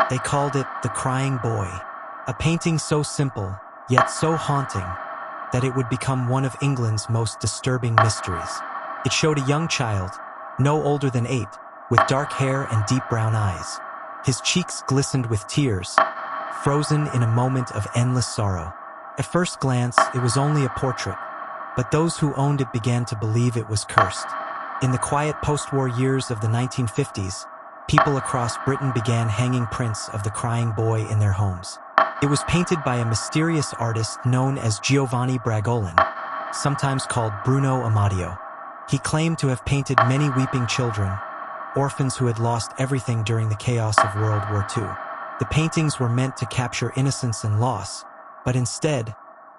They called it The Crying Boy, a painting so simple, yet so haunting, that it would become one of England's most disturbing mysteries. It showed a young child, no older than 8, with dark hair and deep brown eyes. His cheeks glistened with tears, frozen in a moment of endless sorrow. At first glance, it was only a portrait, but those who owned it began to believe it was cursed. In the quiet post-war years of the 1950s, people across Britain began hanging prints of the crying boy in their homes. It was painted by a mysterious artist known as Giovanni Bragolin, sometimes called Bruno Amadio. He claimed to have painted many weeping children, orphans who had lost everything during the chaos of World War II. The paintings were meant to capture innocence and loss, but instead,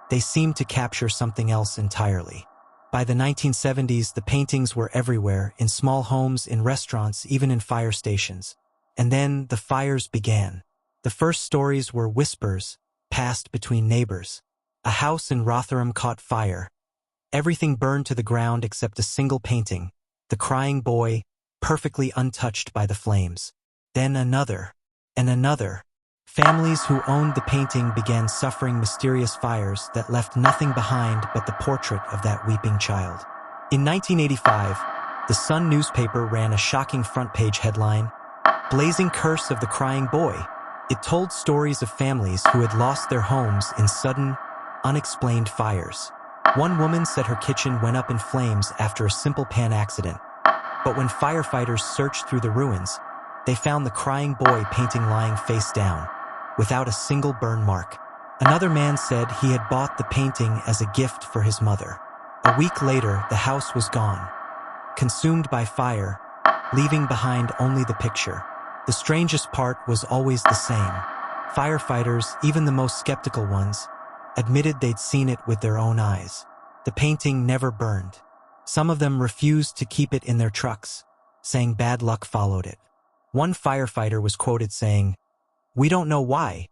they seemed to capture something else entirely. By the 1970s, the paintings were everywhere, in small homes, in restaurants, even in fire stations. And then the fires began. The first stories were whispers, passed between neighbors. A house in Rotherham caught fire. Everything burned to the ground except a single painting, the crying boy, perfectly untouched by the flames. Then another, and another. Families who owned the painting began suffering mysterious fires that left nothing behind but the portrait of that weeping child. In 1985, the Sun newspaper ran a shocking front-page headline, "Blazing Curse of the Crying Boy." It told stories of families who had lost their homes in sudden, unexplained fires. One woman said her kitchen went up in flames after a simple pan accident. But when firefighters searched through the ruins, they found the crying boy painting lying face down, without a single burn mark. Another man said he had bought the painting as a gift for his mother. A week later, the house was gone, consumed by fire, leaving behind only the picture. The strangest part was always the same. Firefighters, even the most skeptical ones, admitted they'd seen it with their own eyes. The painting never burned. Some of them refused to keep it in their trucks, saying bad luck followed it. One firefighter was quoted saying, "We don't know why,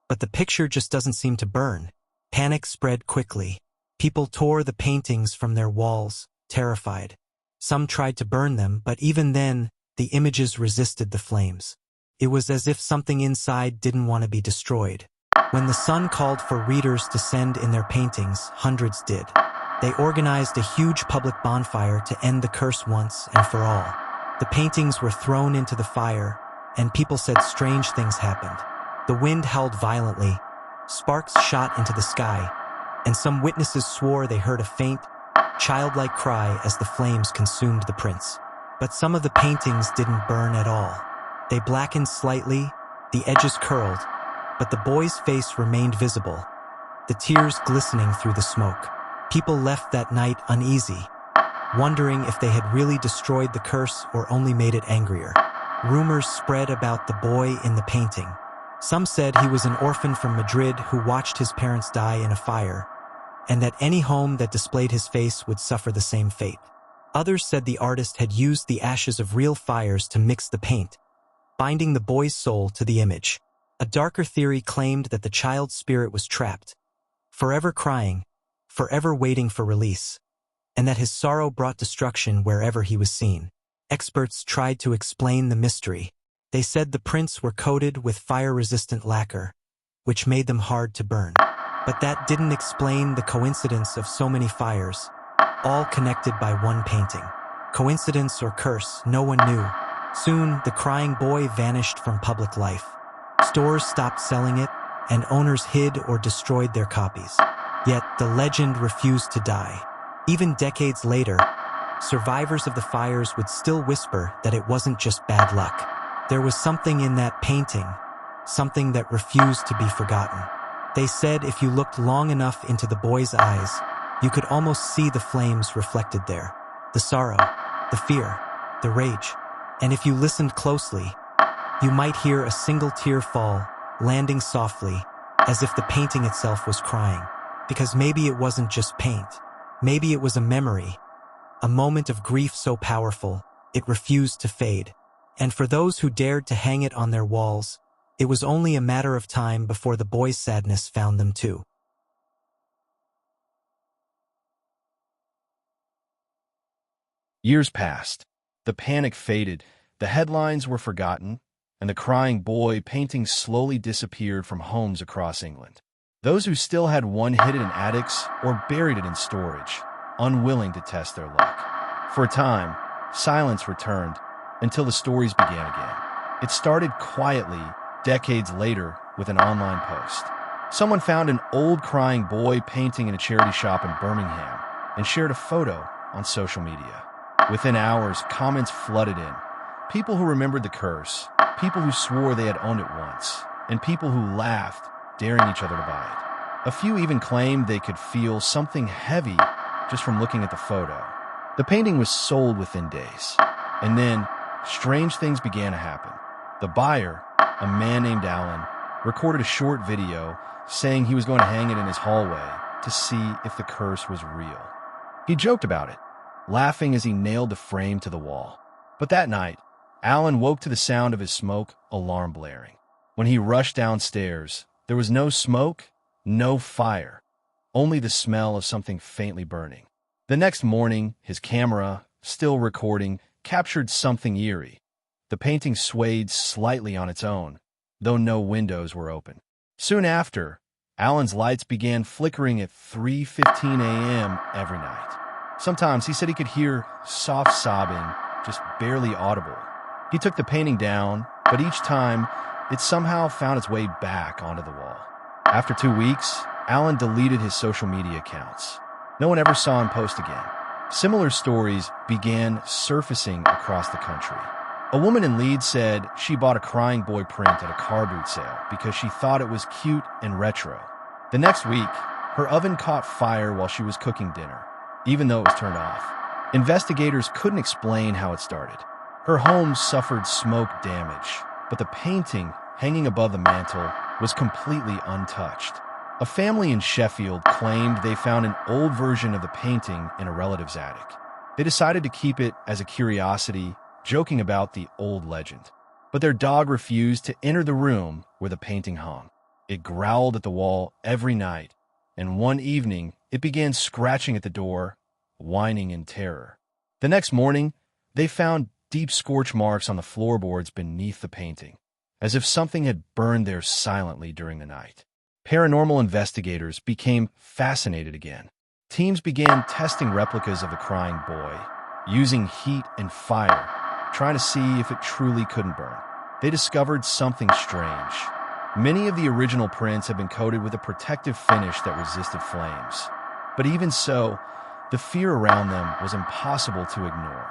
but the picture just doesn't seem to burn." Panic spread quickly. People tore the paintings from their walls, terrified. Some tried to burn them, but even then, the images resisted the flames. It was as if something inside didn't want to be destroyed. When the Sun called for readers to send in their paintings, hundreds did. They organized a huge public bonfire to end the curse once and for all. The paintings were thrown into the fire, and people said strange things happened. The wind howled violently, sparks shot into the sky, and some witnesses swore they heard a faint, childlike cry as the flames consumed the prints. But some of the paintings didn't burn at all. They blackened slightly, the edges curled, but the boy's face remained visible, the tears glistening through the smoke. People left that night uneasy, wondering if they had really destroyed the curse or only made it angrier. Rumors spread about the boy in the painting. Some said he was an orphan from Madrid who watched his parents die in a fire, and that any home that displayed his face would suffer the same fate. Others said the artist had used the ashes of real fires to mix the paint, binding the boy's soul to the image. A darker theory claimed that the child's spirit was trapped, forever crying, forever waiting for release, and that his sorrow brought destruction wherever he was seen. Experts tried to explain the mystery. They said the prints were coated with fire-resistant lacquer, which made them hard to burn. But that didn't explain the coincidence of so many fires, all connected by one painting. Coincidence or curse, no one knew. Soon, the crying boy vanished from public life. Stores stopped selling it, and owners hid or destroyed their copies. Yet, the legend refused to die. Even decades later, survivors of the fires would still whisper that it wasn't just bad luck. There was something in that painting, something that refused to be forgotten. They said if you looked long enough into the boy's eyes, you could almost see the flames reflected there. The sorrow, the fear, the rage. And if you listened closely, you might hear a single tear fall, landing softly, as if the painting itself was crying. Because maybe it wasn't just paint. Maybe it was a memory, a moment of grief so powerful, it refused to fade. And for those who dared to hang it on their walls, it was only a matter of time before the boy's sadness found them too. Years passed. The panic faded. The headlines were forgotten. and the crying boy painting slowly disappeared from homes across England. Those who still had one hid it in attics or buried it in storage, unwilling to test their luck. For a time, silence returned until the stories began again. It started quietly, decades later, with an online post. Someone found an old crying boy painting in a charity shop in Birmingham and shared a photo on social media. Within hours, comments flooded in. People who remembered the curse, people who swore they had owned it once, and people who laughed, daring each other to buy it. A few even claimed they could feel something heavy just from looking at the photo. The painting was sold within days. And then, strange things began to happen. The buyer, a man named Alan, recorded a short video saying he was going to hang it in his hallway to see if the curse was real. He joked about it, laughing as he nailed the frame to the wall. But that night, Alan woke to the sound of his smoke alarm blaring. When he rushed downstairs, there was no smoke, no fire, only the smell of something faintly burning. The next morning, his camera, still recording, captured something eerie. The painting swayed slightly on its own, though no windows were open. Soon after, Alan's lights began flickering at 3:15 a.m. every night. Sometimes he said he could hear soft sobbing, just barely audible. He took the painting down, but each time, it somehow found its way back onto the wall. After 2 weeks, Alan deleted his social media accounts. No one ever saw him post again. Similar stories began surfacing across the country. A woman in Leeds said she bought a crying boy print at a car boot sale because she thought it was cute and retro. The next week, her oven caught fire while she was cooking dinner, even though it was turned off. Investigators couldn't explain how it started. Her home suffered smoke damage, but the painting hanging above the mantel was completely untouched. A family in Sheffield claimed they found an old version of the painting in a relative's attic. They decided to keep it as a curiosity, joking about the old legend. But their dog refused to enter the room where the painting hung. It growled at the wall every night, and one evening it began scratching at the door, whining in terror. The next morning, they found deep scorch marks on the floorboards beneath the painting, as if something had burned there silently during the night. Paranormal investigators became fascinated again. Teams began testing replicas of the crying boy, using heat and fire, trying to see if it truly couldn't burn. They discovered something strange. Many of the original prints had been coated with a protective finish that resisted flames. But even so, the fear around them was impossible to ignore.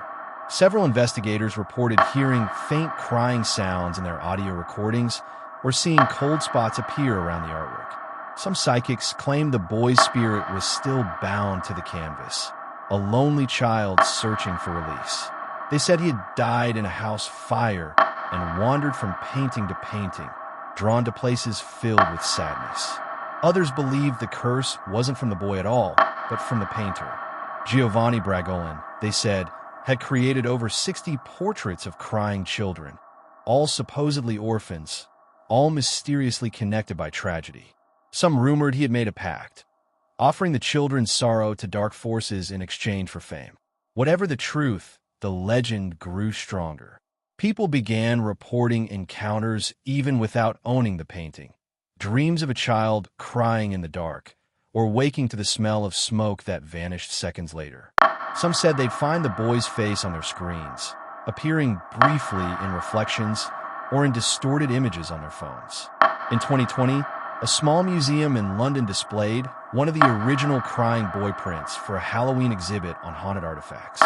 Several investigators reported hearing faint crying sounds in their audio recordings or seeing cold spots appear around the artwork. Some psychics claimed the boy's spirit was still bound to the canvas, a lonely child searching for release. They said he had died in a house fire and wandered from painting to painting, drawn to places filled with sadness. Others believed the curse wasn't from the boy at all, but from the painter. Giovanni Bragolin, they said, had created over 60 portraits of crying children, all supposedly orphans, all mysteriously connected by tragedy. Some rumored he had made a pact, offering the children's sorrow to dark forces in exchange for fame. Whatever the truth, the legend grew stronger. People began reporting encounters even without owning the painting. Dreams of a child crying in the dark, or waking to the smell of smoke that vanished seconds later. Some said they'd find the boy's face on their screens, appearing briefly in reflections or in distorted images on their phones. In 2020, a small museum in London displayed one of the original crying boy prints for a Halloween exhibit on haunted artifacts.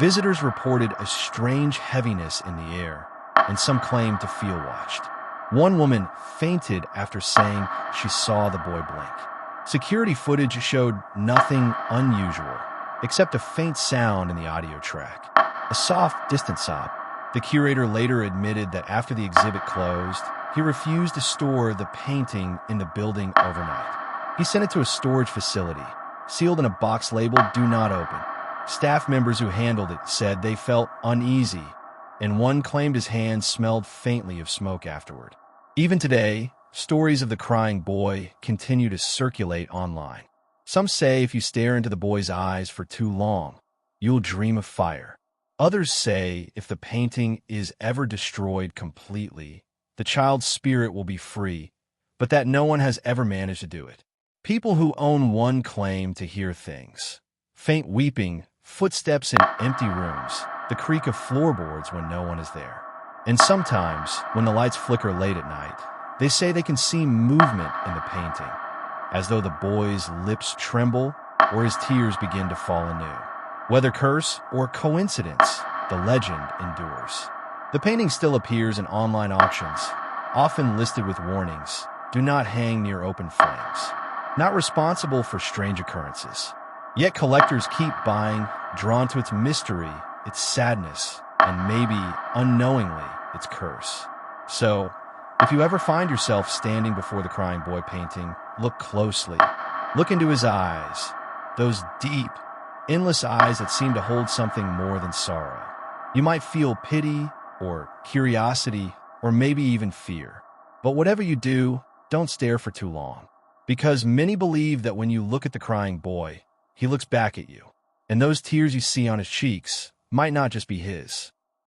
Visitors reported a strange heaviness in the air, and some claimed to feel watched. One woman fainted after saying she saw the boy blink. Security footage showed nothing unusual, except a faint sound in the audio track, a soft, distant sob. The curator later admitted that after the exhibit closed, he refused to store the painting in the building overnight. He sent it to a storage facility, sealed in a box labeled "Do Not Open." Staff members who handled it said they felt uneasy, and one claimed his hands smelled faintly of smoke afterward. Even today, stories of the crying boy continue to circulate online. Some say if you stare into the boy's eyes for too long, you'll dream of fire. Others say if the painting is ever destroyed completely, the child's spirit will be free, but that no one has ever managed to do it. People who own one claim to hear things: faint weeping, footsteps in empty rooms, the creak of floorboards when no one is there. And sometimes, when the lights flicker late at night, they say they can see movement in the painting, as though the boy's lips tremble or his tears begin to fall anew. Whether curse or coincidence, the legend endures. The painting still appears in online auctions, often listed with warnings: do not hang near open flames. Not responsible for strange occurrences. Yet collectors keep buying, drawn to its mystery, its sadness, and maybe, unknowingly, its curse. So, if you ever find yourself standing before the Crying Boy painting, look closely. Look into his eyes, those deep, endless eyes that seem to hold something more than sorrow. You might feel pity, or curiosity, or maybe even fear. But whatever you do, don't stare for too long. Because many believe that when you look at the crying boy, he looks back at you. And those tears you see on his cheeks might not just be his.